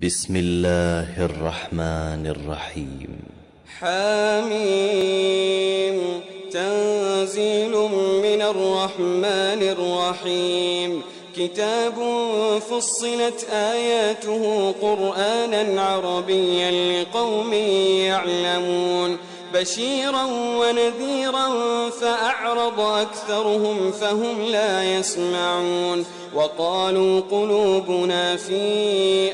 بسم الله الرحمن الرحيم. حميم تنزيل من الرحمن الرحيم. كتاب فصلت آياته قرآنا عربيا لقوم يعلمون بشيرا ونذيرا فأعرض أكثرهم فهم لا يسمعون. وقالوا قلوبنا في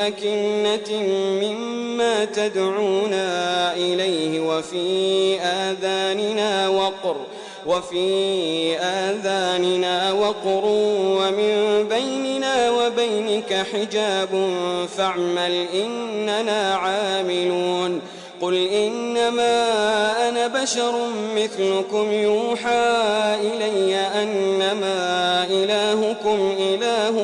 أكنة مما تدعونا إليه وفي آذاننا وقر ومن بيننا وبينك حجاب فاعمل إننا عاملون. قل إنما أنا بشر مثلكم يوحى إلي أنما إلهكم إله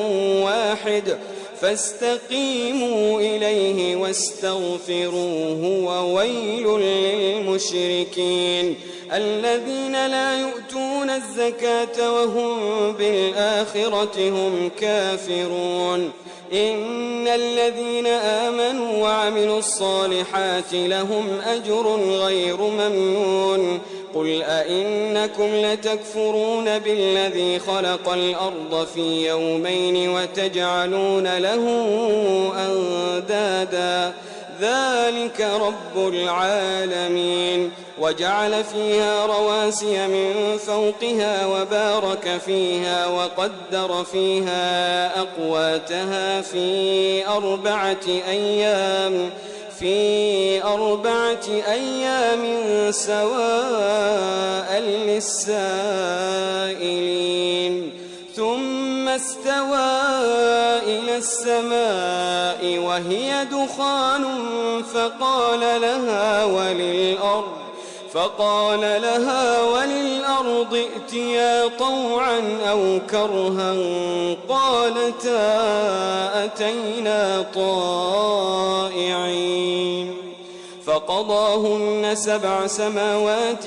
واحد فاستقيموا إليه واستغفروه وويل للمشركين الذين لا يؤتون الزكاة وهم بالآخرة هم كافرون. إن الذين آمنوا وعملوا الصالحات لهم أجر غير ممنون. قل أئنكم لتكفرون بالذي خلق الأرض في يومين وتجعلون له أندادا ذلك رب العالمين. وجعل فيها رواسي من فوقها وبارك فيها وقدر فيها أقواتها في أربعة أيام سواء للسائلين. ثم استوى إلى السماء وهي دخان فقال لها وللأرض ائتيا طوعا أو كرها قالتا أتينا طائعين. فقضاهن 7 سماوات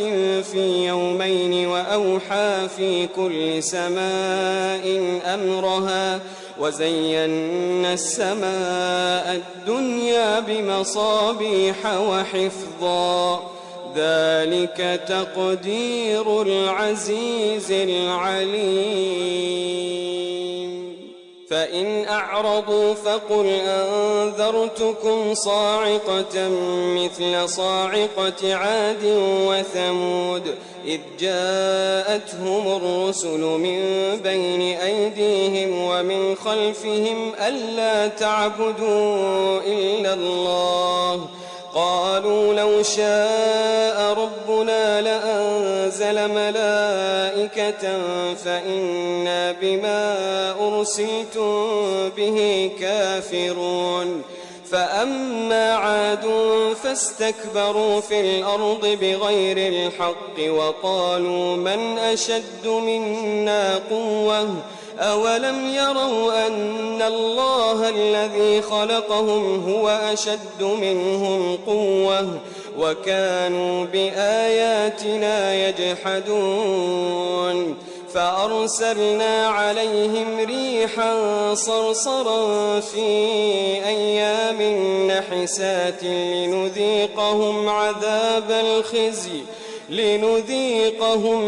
في يومين وأوحى في كل سماء أمرها وزينا السماء الدنيا بمصابيح وحفظا ذلك تقدير العزيز العليم. فإن أعرضوا فقل أنذرتكم صاعقة مثل صاعقة عاد وثمود إذ جاءتهم الرسل من بين أيديهم ومن خلفهم ألا تعبدوا إلا الله قالوا لو شاء ربنا لأنزل ملائكة فإنا بما أرسلتم به كافرون. فأما عاد فاستكبروا في الأرض بغير الحق وقالوا من أشد منا قوة أولم يروا أن الله الذي خلقهم هو أشد منهم قوة وكانوا بآياتنا يجحدون. فأرسلنا عليهم ريحا صرصرا في أيام نحسات لنذيقهم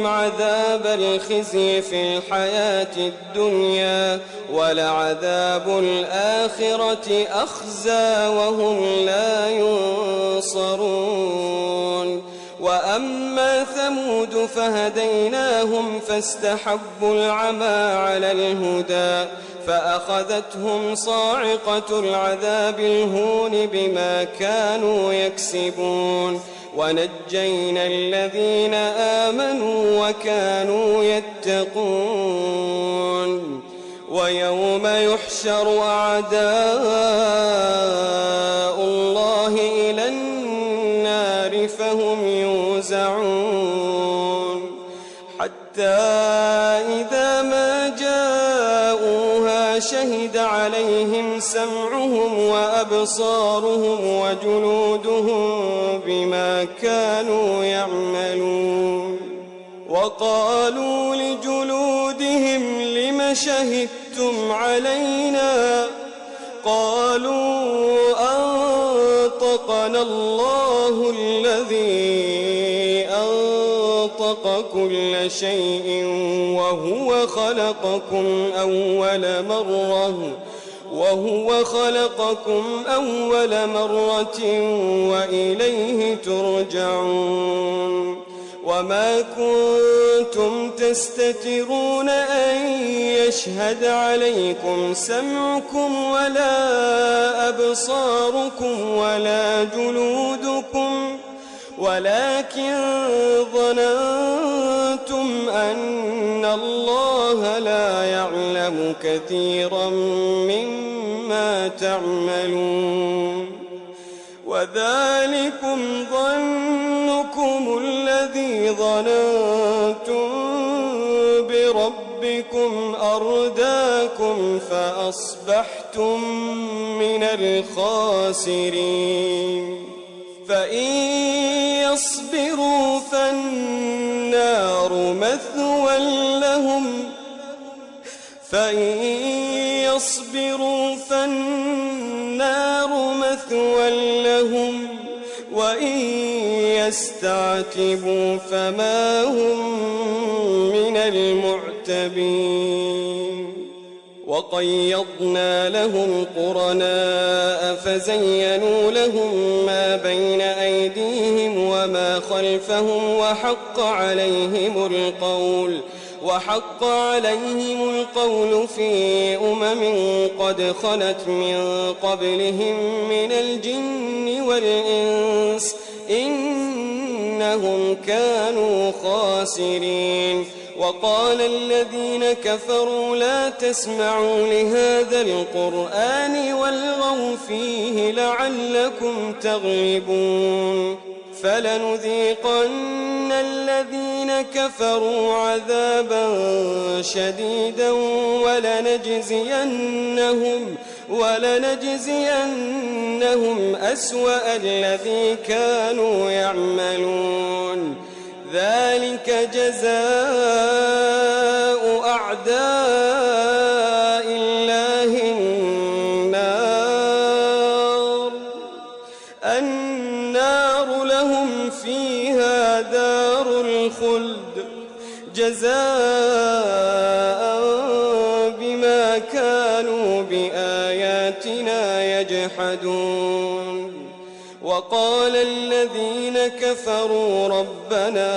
عذاب الخزي في الحياة الدنيا ولعذاب الآخرة أخزى وهم لا ينصرون. وأما ثمود فهديناهم فاستحبوا العمى على الهدى فأخذتهم صاعقة العذاب الهون بما كانوا يكسبون. ونجينا الذين آمنوا وكانوا يتقون. ويوم يحشر أعداء الله إلى النار فهم يوزعون حتى إذا ما جاءوها شهد عليهم سمعهم وأبصارهم وجلودهم بما كانوا يعملون. وقالوا لجلودهم لم شهدتم علينا قالوا خلقنا الله الذي أنطق كل شيء وهو خلقكم أول مرة وإليه ترجعون وما كنتم تستترون أن يشهد عليكم سمعكم ولا أبصاركم ولا جلودكم ولكن ظننتم أن الله لا يعلم كثيرا مما تعملون وذلكم ظنكم الذي ظننتم بربكم أرداكم فأصبحتم من الخاسرين فإن يصبروا فالنار مثوى لهم وإن يستعتبوا فما هم من المعتبين وقيضنا لهم قرناء فزينوا لهم ما بين أيديهم وما خلفهم وحق عليهم القول في قد خلت من قبلهم من الجن والإنس إنهم كانوا خاسرين وقال الذين كفروا لا تسمعوا لهذا القرآن والغوا فيه لعلكم تغلبون فلنذيقن الذين كفروا عذابا شديدا ولنجزينهم أسوأ الذي كانوا يعملون ذلك جزاء أعداء الله النار لهم فيها دار الخلد جزاء بما كانوا بآياتنا يجحدون وقال الذين كفروا ربنا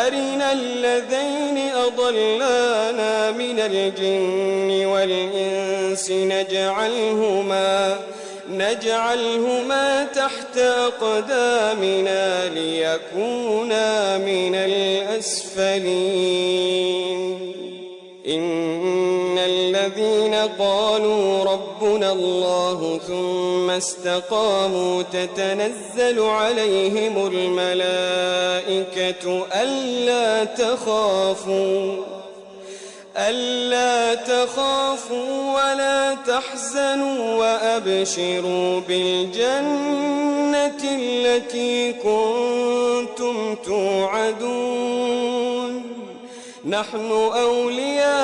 أرنا الذين أضلانا من الجن والإنس نجعلهما تحت أقدامنا ليكونا من الأسفلين إن الذين قالوا ربنا الله ثم استقاموا تتنزل عليهم الملائكة ألا تخافوا ولا تحزنوا وأبشروا بالجنة التي كنتم توعدون نحن أولياؤكم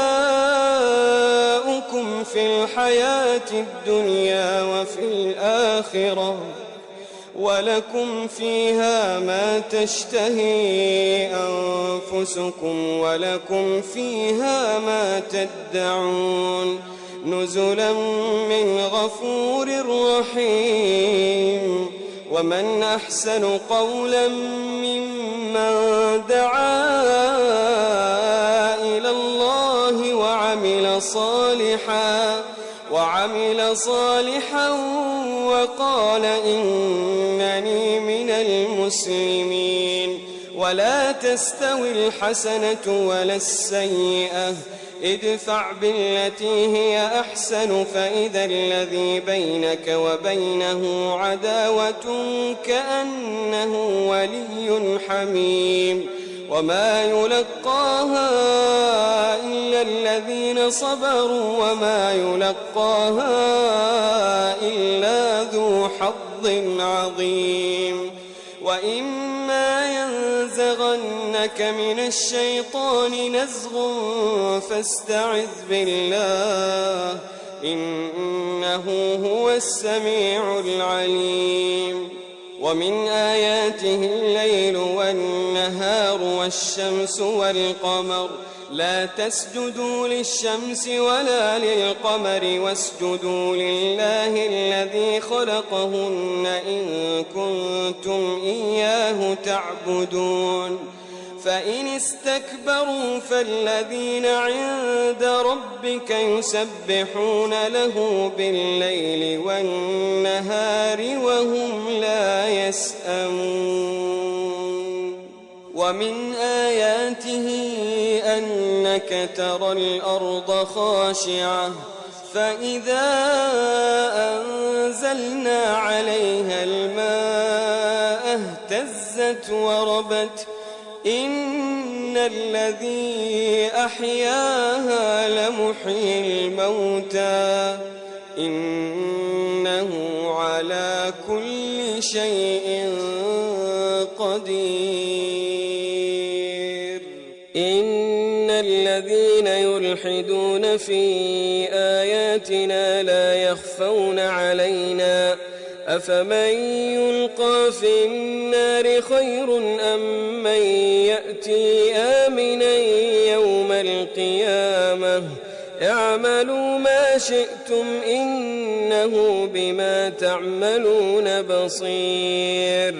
في الحياة الدنيا وفي الآخرة ولكم فيها ما تشتهي أنفسكم ولكم فيها ما تدعون نزلا من غفور رحيم ومن أحسن قولا ممن دعا إلى الله وعمل صالحا وقال إنني من المسلمين ولا تستوي الحسنة ولا السيئة ادفع بالتي هي أحسن فإذا الذي بينك وبينه عداوة كأنه ولي حميم وما يلقاها إلا الذين صبروا وما يلقاها إلا ذو حظ عظيم وإما ينزغنك من الشيطان نزغ فاستعذ بالله إنه هو السميع العليم ومن آياته الليل والنهار والشمس والقمر لا تسجدوا للشمس ولا للقمر واسجدوا لله الذي خلقهن إن كنتم إياه تعبدون فإن استكبروا فالذين عند ربك يسبحون له بالليل والنهار وهم لا يسأمون ومن آياته أنك ترى الأرض خاشعة فإذا أنزلنا عليها الماء اهتزت وربت إن الذي أحياها لمحيي الموتى إنه على كل شيء قدير إن الذين يلحدون في آياتنا لا يخفون علينا أفمن يلقى في النار خير أم من يأتي آمنا يوم القيامة اعملوا ما شئتم إنه بما تعملون بصير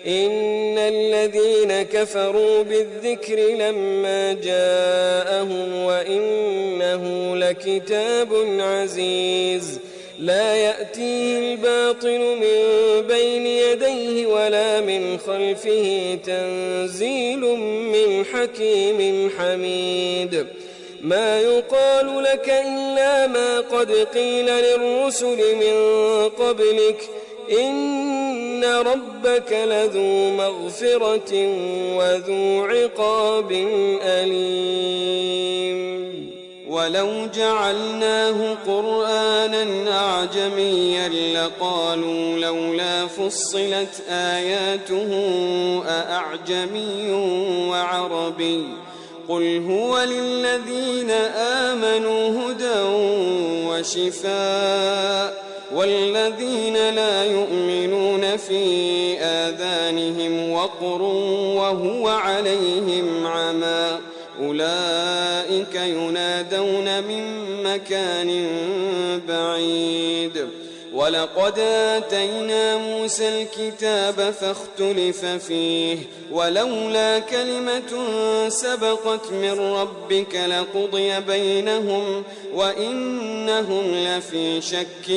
إن الذين كفروا بالذكر لما جاءهم وإنه لكتاب عزيز لا يأتيه الباطل من بين يديه ولا من خلفه تنزيل من حكيم حميد ما يقال لك إلا ما قد قيل للرسل من قبلك إن ربك لذو مغفرة وذو عقاب أليم ولو جعلناه قرآنا أعجميا لقالوا لولا فصلت آياته أأعجمي وعربي قل هو للذين آمنوا هدى وشفاء والذين لا يؤمنون في آذانهم وقر وهو عليهم عمى أولئك ينادون من مكان بعيد ولقد آتينا موسى الكتاب فاختلف فيه ولولا كلمة سبقت من ربك لقضي بينهم وإنهم لفي شك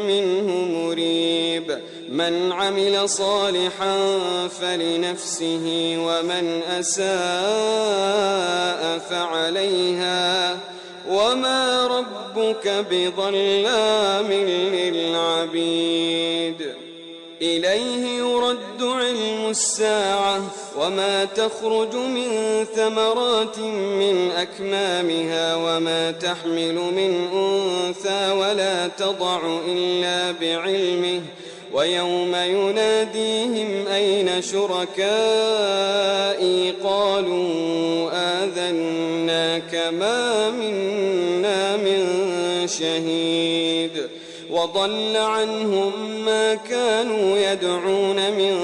منه مريب من عمل صالحا فلنفسه ومن أساء فعليها وما ربك بظلام للعبيد إليه يرد علم الساعة وما تخرج من ثمرات من أكمامها وما تحمل من أنثى ولا تضع إلا بعلمه ويوم يناديهم أين شركائي قالوا آذناك ما منا من شهيد وضل عنهم ما كانوا يدعون من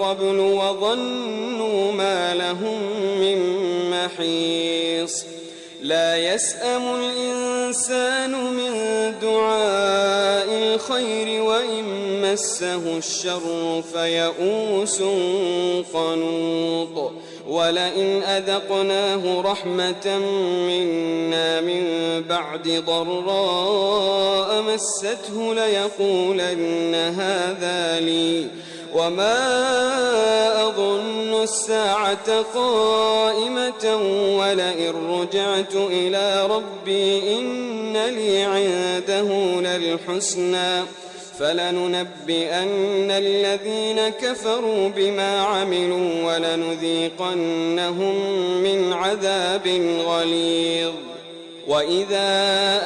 قبل وظنوا ما لهم من محيص لا يسأم الإنسان من دعاء الخير وإن مسه الشر فيئوس قنوط ولئن أذقناه رحمة منا من بعد ضراء مسته ليقولن هذا لي وما أظن الساعة قائمة ولئن رجعت إلى ربي إن لي عنده للحسنى فلننبئن الذين كفروا بما عملوا ولنذيقنهم من عذاب غليظ وإذا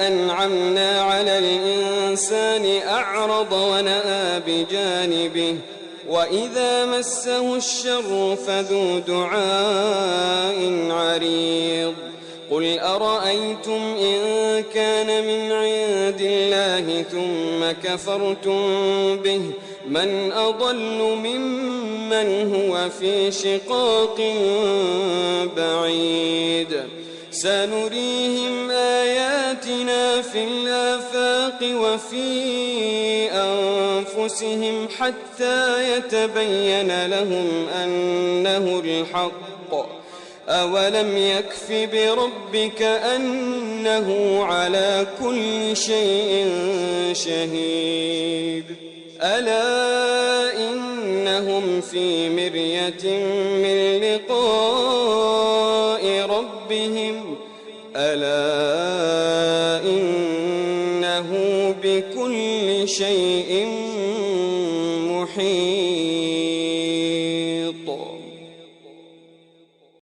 أنعمنا على الإنسان أعرض ونأى بجانبه وإذا مسه الشر فذو دعاء عريض قل أرأيتم إن كان من عند الله ثم كفرتم به من أضل ممن هو في شقاق بعيد سنريهم آياتنا في الآفاق وفي أنفسهم حتى يتبين لهم أنه الحق أولم يكف بربك أنه على كل شيء شهيد ألا إنهم في مرية من لقاء ربهم ألا إنه بكل شيء